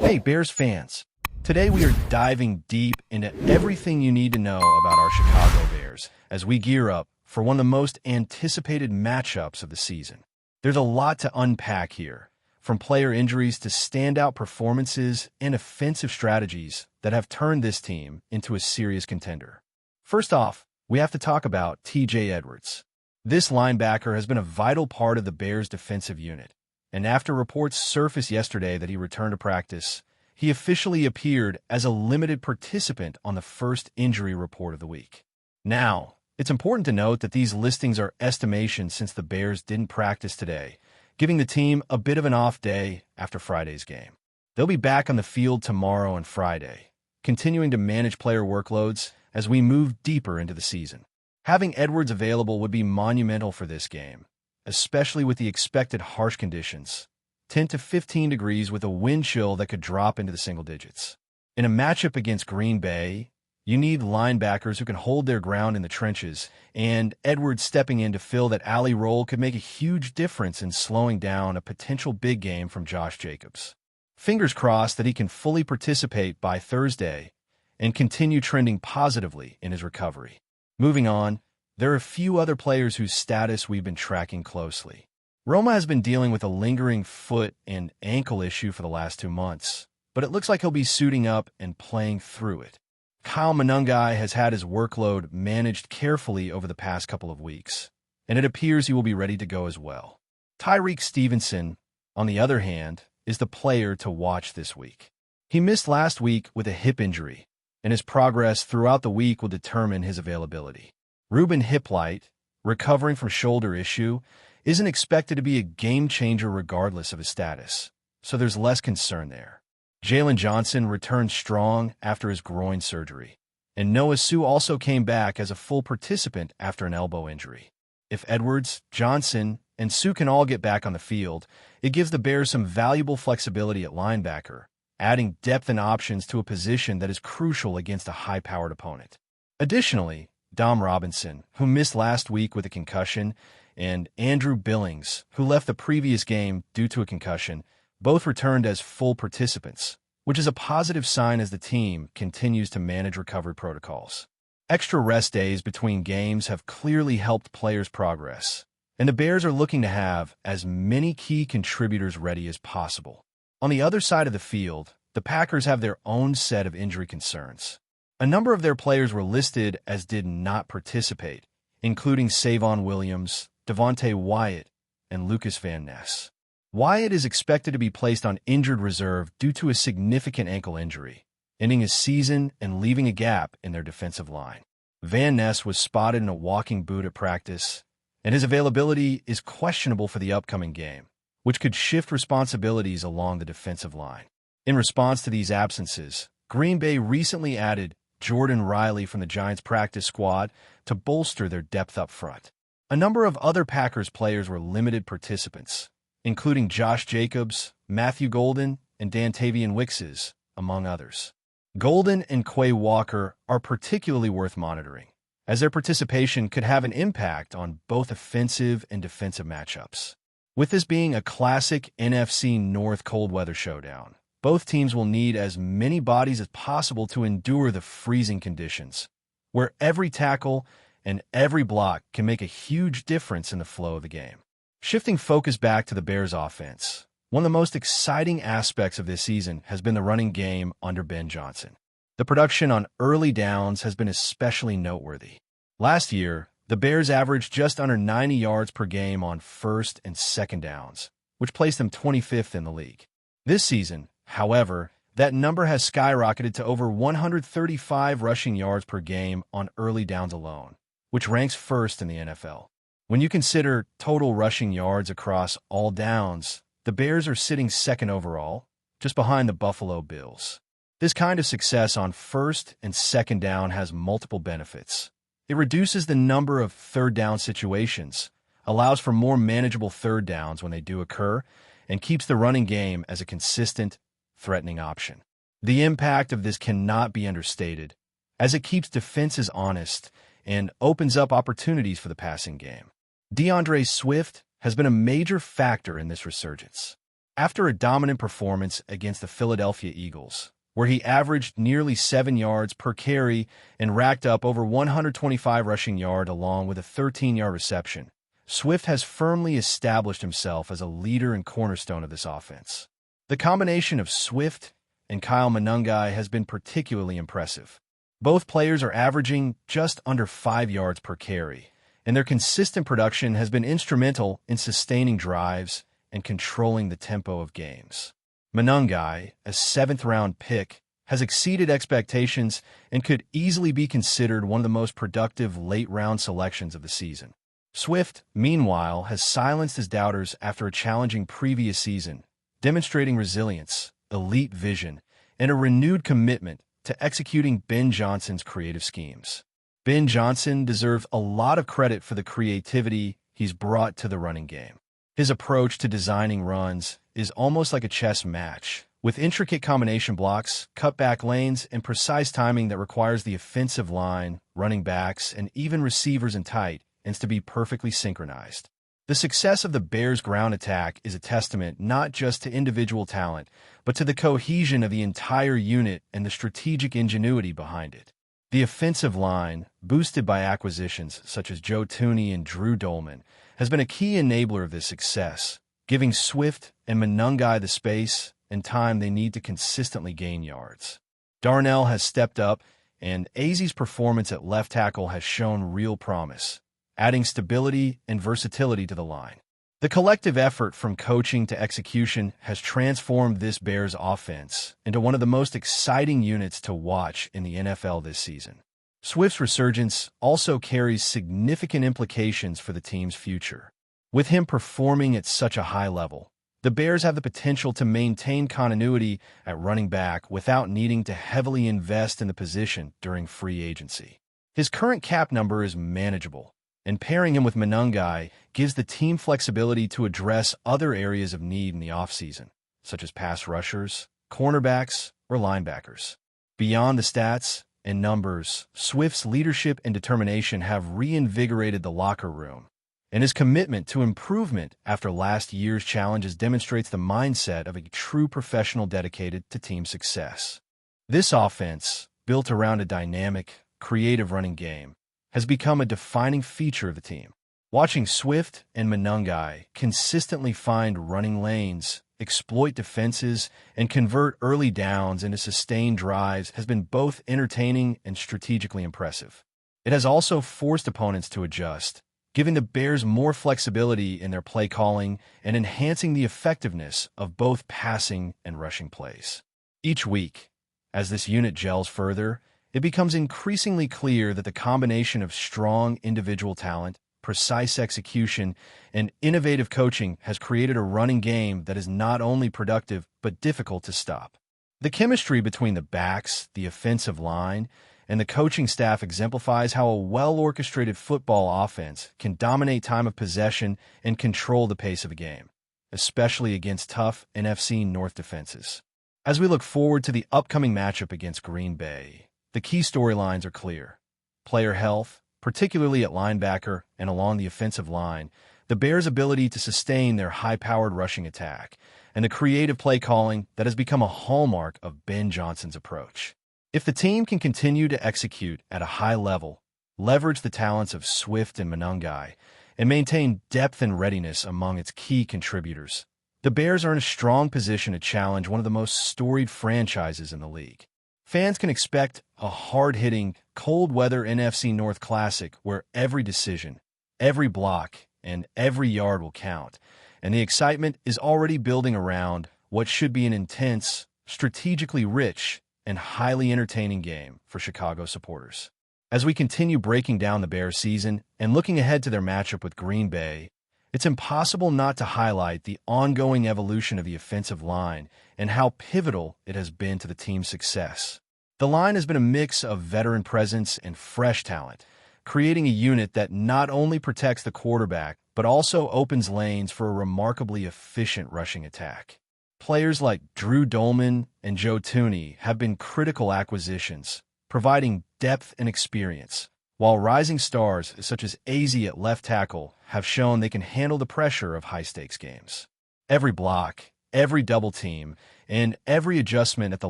Hey, Bears fans. Today we are diving deep into everything you need to know about our Chicago Bears as we gear up for one of the most anticipated matchups of the season. There's a lot to unpack here, from player injuries to standout performances and offensive strategies that have turned this team into a serious contender. First off, we have to talk about T.J. Edwards. This linebacker has been a vital part of the Bears' defensive unit, and after reports surfaced yesterday that he returned to practice, he officially appeared as a limited participant on the first injury report of the week. Now, it's important to note that these listings are estimations since the Bears didn't practice today, giving the team a bit of an off day after Friday's game. They'll be back on the field tomorrow and Friday, continuing to manage player workloads as we move deeper into the season. Having Edwards available would be monumental for this game, especially with the expected harsh conditions, 10 to 15 degrees with a wind chill that could drop into the single digits. In a matchup against Green Bay, you need linebackers who can hold their ground in the trenches, and Edwards stepping in to fill that alley role could make a huge difference in slowing down a potential big game from Josh Jacobs. Fingers crossed that he can fully participate by Thursday and continue trending positively in his recovery. Moving on, there are a few other players whose status we've been tracking closely. Roma has been dealing with a lingering foot and ankle issue for the last 2 months, but it looks like he'll be suiting up and playing through it. Kyle Monangai has had his workload managed carefully over the past couple of weeks, and it appears he will be ready to go as well. Tyreek Stevenson, on the other hand, is the player to watch this week. He missed last week with a hip injury, and his progress throughout the week will determine his availability. Ruben Hiplight, recovering from shoulder issue, isn't expected to be a game-changer regardless of his status, so there's less concern there. Jalen Johnson returned strong after his groin surgery, and Noah Sue also came back as a full participant after an elbow injury. If Edwards, Johnson, and Sue can all get back on the field, it gives the Bears some valuable flexibility at linebacker, adding depth and options to a position that is crucial against a high-powered opponent. Additionally, Dom Robinson, who missed last week with a concussion, and Andrew Billings, who left the previous game due to a concussion, both returned as full participants, which is a positive sign as the team continues to manage recovery protocols. Extra rest days between games have clearly helped players' progress, and the Bears are looking to have as many key contributors ready as possible. On the other side of the field, the Packers have their own set of injury concerns. A number of their players were listed as did not participate, including Savon Williams, Devontae Wyatt, and Lucas Van Ness. Wyatt is expected to be placed on injured reserve due to a significant ankle injury, ending his season and leaving a gap in their defensive line. Van Ness was spotted in a walking boot at practice, and his availability is questionable for the upcoming game, which could shift responsibilities along the defensive line. In response to these absences, Green Bay recently added Jordan Riley from the Giants practice squad to bolster their depth up front. A number of other Packers players were limited participants, including Josh Jacobs, Matthew Golden, and Dantavian Wixes, among others. Golden and Quay Walker are particularly worth monitoring, as their participation could have an impact on both offensive and defensive matchups. With this being a classic NFC North cold weather showdown, both teams will need as many bodies as possible to endure the freezing conditions, where every tackle and every block can make a huge difference in the flow of the game. Shifting focus back to the Bears' offense, one of the most exciting aspects of this season has been the running game under Ben Johnson. The production on early downs has been especially noteworthy. Last year, the Bears averaged just under 90 yards per game on first and second downs, which placed them 25th in the league. This season, however, that number has skyrocketed to over 135 rushing yards per game on early downs alone, which ranks first in the NFL. When you consider total rushing yards across all downs, the Bears are sitting second overall, just behind the Buffalo Bills. This kind of success on first and second down has multiple benefits. It reduces the number of third down situations, allows for more manageable third downs when they do occur, and keeps the running game as a consistent, threatening option. The impact of this cannot be understated, as it keeps defenses honest and opens up opportunities for the passing game. DeAndre Swift has been a major factor in this resurgence. After a dominant performance against the Philadelphia Eagles, where he averaged nearly 7 yards per carry and racked up over 125 rushing yards along with a 13-yard reception, Swift has firmly established himself as a leader and cornerstone of this offense. The combination of Swift and Kyle Monangai has been particularly impressive. Both players are averaging just under 5 yards per carry, and their consistent production has been instrumental in sustaining drives and controlling the tempo of games. Monangai, a 7th-round pick, has exceeded expectations and could easily be considered one of the most productive late-round selections of the season. Swift, meanwhile, has silenced his doubters after a challenging previous season, demonstrating resilience, elite vision, and a renewed commitment to executing Ben Johnson's creative schemes. Ben Johnson deserves a lot of credit for the creativity he's brought to the running game. His approach to designing runs is almost like a chess match, with intricate combination blocks, cutback lanes, and precise timing that requires the offensive line, running backs, and even receivers in tight ends to be perfectly synchronized. The success of the Bears' ground attack is a testament not just to individual talent, but to the cohesion of the entire unit and the strategic ingenuity behind it. The offensive line, boosted by acquisitions such as Joe Thuney and Drew Dolman, has been a key enabler of this success, giving Swift and Monangai the space and time they need to consistently gain yards. Darnell has stepped up, and Azee's performance at left tackle has shown real promise, adding stability and versatility to the line. The collective effort from coaching to execution has transformed this Bears offense into one of the most exciting units to watch in the NFL this season. Swift's resurgence also carries significant implications for the team's future. With him performing at such a high level, the Bears have the potential to maintain continuity at running back without needing to heavily invest in the position during free agency. His current cap number is manageable, and pairing him with Monangai gives the team flexibility to address other areas of need in the offseason, such as pass rushers, cornerbacks, or linebackers. Beyond the stats and numbers, Swift's leadership and determination have reinvigorated the locker room, and his commitment to improvement after last year's challenges demonstrates the mindset of a true professional dedicated to team success. This offense, built around a dynamic, creative running game, has become a defining feature of the team. Watching Swift and Monangai consistently find running lanes, exploit defenses, and convert early downs into sustained drives has been both entertaining and strategically impressive. It has also forced opponents to adjust, giving the Bears more flexibility in their play calling and enhancing the effectiveness of both passing and rushing plays. Each week, as this unit gels further, it becomes increasingly clear that the combination of strong individual talent, precise execution, and innovative coaching has created a running game that is not only productive but difficult to stop. The chemistry between the backs, the offensive line, and the coaching staff exemplifies how a well-orchestrated football offense can dominate time of possession and control the pace of a game, especially against tough NFC North defenses. As we look forward to the upcoming matchup against Green Bay, the key storylines are clear. Player health, particularly at linebacker and along the offensive line, the Bears' ability to sustain their high-powered rushing attack, and the creative play calling that has become a hallmark of Ben Johnson's approach. If the team can continue to execute at a high level, leverage the talents of Swift and Monangai, and maintain depth and readiness among its key contributors, the Bears are in a strong position to challenge one of the most storied franchises in the league. Fans can expect a hard-hitting, cold-weather NFC North Classic where every decision, every block, and every yard will count, and the excitement is already building around what should be an intense, strategically rich, and highly entertaining game for Chicago supporters. As we continue breaking down the Bears season and looking ahead to their matchup with Green Bay, it's impossible not to highlight the ongoing evolution of the offensive line and how pivotal it has been to the team's success. The line has been a mix of veteran presence and fresh talent, creating a unit that not only protects the quarterback, but also opens lanes for a remarkably efficient rushing attack. Players like Drew Dolman and Joe Thuney have been critical acquisitions, providing depth and experience, while rising stars such as Azee at left tackle have shown they can handle the pressure of high-stakes games. Every block, Every double team and every adjustment at the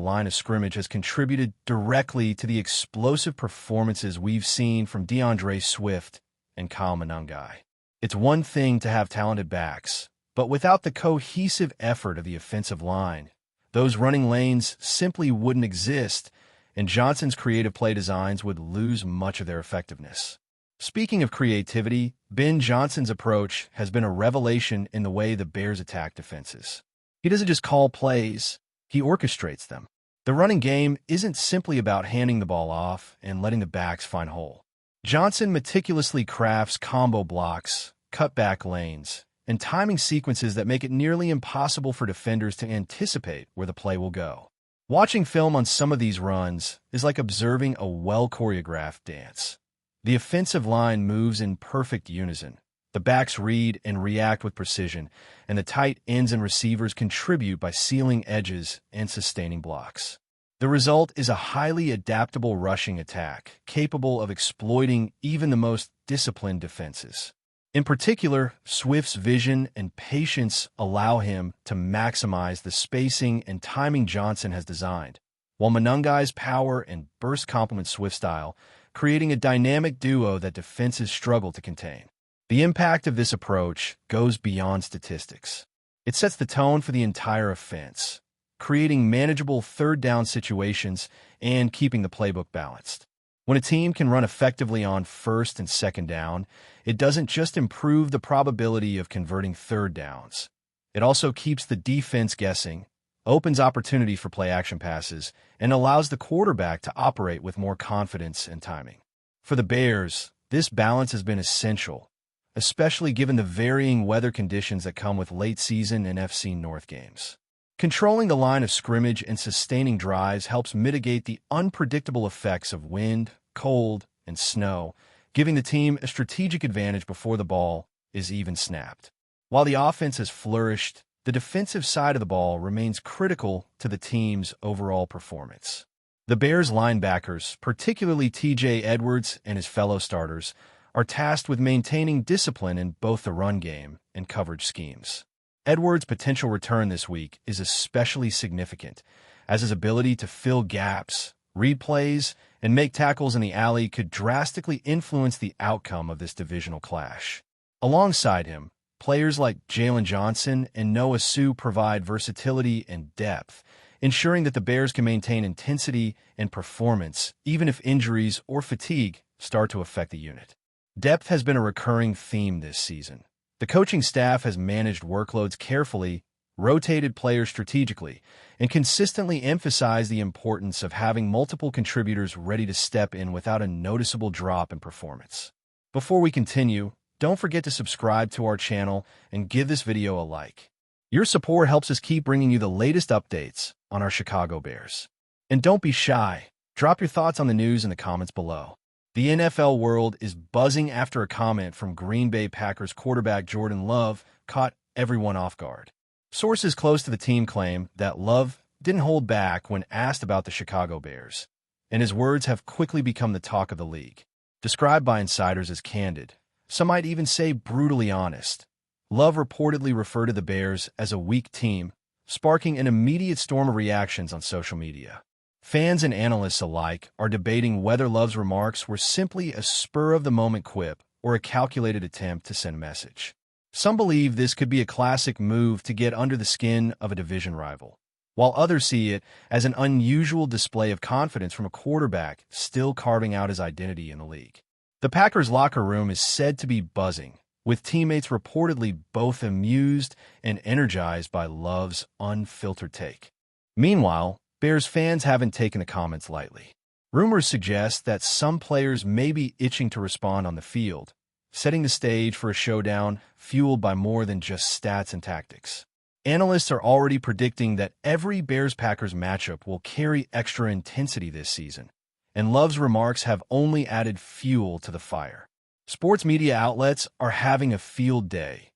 line of scrimmage has contributed directly to the explosive performances we've seen from DeAndre Swift and Kyle Monangai. It's one thing to have talented backs, but without the cohesive effort of the offensive line, those running lanes simply wouldn't exist, and Johnson's creative play designs would lose much of their effectiveness. Speaking of creativity, Ben Johnson's approach has been a revelation in the way the Bears attack defenses. He doesn't just call plays, he orchestrates them. The running game isn't simply about handing the ball off and letting the backs find hole. Johnson meticulously crafts combo blocks, cutback lanes, and timing sequences that make it nearly impossible for defenders to anticipate where the play will go. Watching film on some of these runs is like observing a well-choreographed dance. The offensive line moves in perfect unison. The backs read and react with precision, and the tight ends and receivers contribute by sealing edges and sustaining blocks. The result is a highly adaptable rushing attack, capable of exploiting even the most disciplined defenses. In particular, Swift's vision and patience allow him to maximize the spacing and timing Johnson has designed, while Monangai's power and burst complement Swift's style, creating a dynamic duo that defenses struggle to contain. The impact of this approach goes beyond statistics. It sets the tone for the entire offense, creating manageable third-down situations and keeping the playbook balanced. When a team can run effectively on first and second down, it doesn't just improve the probability of converting third downs. It also keeps the defense guessing, opens opportunity for play-action passes, and allows the quarterback to operate with more confidence and timing. For the Bears, this balance has been essential, especially given the varying weather conditions that come with late-season and NFC North games. Controlling the line of scrimmage and sustaining drives helps mitigate the unpredictable effects of wind, cold, and snow, giving the team a strategic advantage before the ball is even snapped. While the offense has flourished, the defensive side of the ball remains critical to the team's overall performance. The Bears' linebackers, particularly T.J. Edwards and his fellow starters, are tasked with maintaining discipline in both the run game and coverage schemes. Edwards' potential return this week is especially significant, as his ability to fill gaps, read plays, and make tackles in the alley could drastically influence the outcome of this divisional clash. Alongside him, players like Jalen Johnson and Noah Sue provide versatility and depth, ensuring that the Bears can maintain intensity and performance even if injuries or fatigue start to affect the unit. Depth has been a recurring theme this season. The coaching staff has managed workloads carefully, rotated players strategically, and consistently emphasized the importance of having multiple contributors ready to step in without a noticeable drop in performance. Before we continue, don't forget to subscribe to our channel and give this video a like. Your support helps us keep bringing you the latest updates on our Chicago Bears. And don't be shy. Drop your thoughts on the news in the comments below. The NFL world is buzzing after a comment from Green Bay Packers quarterback Jordan Love caught everyone off guard. Sources close to the team claim that Love didn't hold back when asked about the Chicago Bears, and his words have quickly become the talk of the league. Described by insiders as candid, some might even say brutally honest, Love reportedly referred to the Bears as a weak team, sparking an immediate storm of reactions on social media. Fans and analysts alike are debating whether Love's remarks were simply a spur-of-the-moment quip or a calculated attempt to send a message. Some believe this could be a classic move to get under the skin of a division rival, while others see it as an unusual display of confidence from a quarterback still carving out his identity in the league. The Packers' locker room is said to be buzzing, with teammates reportedly both amused and energized by Love's unfiltered take. Meanwhile, Bears fans haven't taken the comments lightly. Rumors suggest that some players may be itching to respond on the field, setting the stage for a showdown fueled by more than just stats and tactics. Analysts are already predicting that every Bears-Packers matchup will carry extra intensity this season, and Love's remarks have only added fuel to the fire. Sports media outlets are having a field day,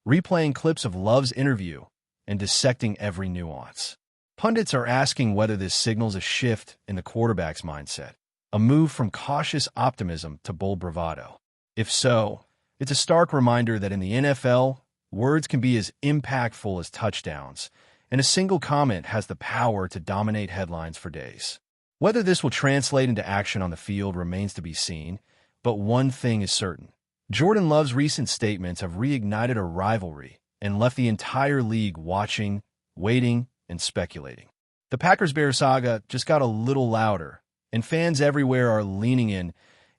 replaying clips of Love's interview and dissecting every nuance. Pundits are asking whether this signals a shift in the quarterback's mindset, a move from cautious optimism to bold bravado. If so, it's a stark reminder that in the NFL, words can be as impactful as touchdowns, and a single comment has the power to dominate headlines for days. Whether this will translate into action on the field remains to be seen, but one thing is certain. Jordan Love's recent statements have reignited a rivalry and left the entire league watching, waiting, and speculating. The Packers-Bears saga just got a little louder, and fans everywhere are leaning in,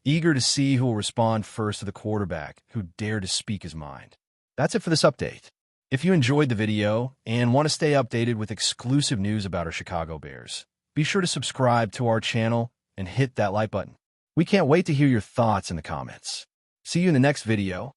eager to see who will respond first to the quarterback who dared to speak his mind. That's it for this update. If you enjoyed the video and want to stay updated with exclusive news about our Chicago Bears, be sure to subscribe to our channel and hit that like button. We can't wait to hear your thoughts in the comments. See you in the next video.